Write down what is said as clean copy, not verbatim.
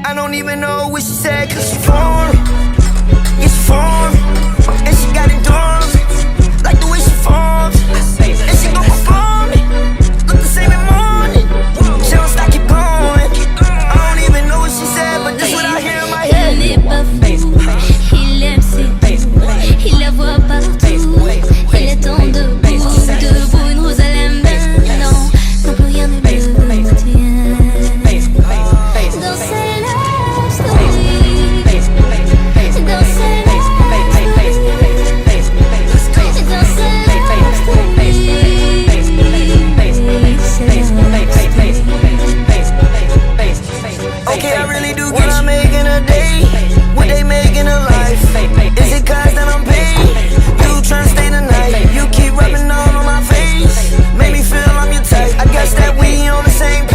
I don't even know what she said, cause she foreign. Yeah, she foreign. And she got endurance, like the way she forms. And she gon' perform it, look the same in morning. She don't stop, keep going. I don't even know what she said, but this what I hear in my head. Il n'est pas fou, il aime ses goûts, il la voit partout. Il est en debout, une rose à la main. Non, plus rien ne le tient. Dans ses love stories, dans ses love stories, dans ses love stories. Okay, I really do get I'm making a day. What they making a life? Is it cause that I'm paid? You tryna stay the night. You keep rubbing on my face. Make me feel I'm your type. I guess that we on the same page.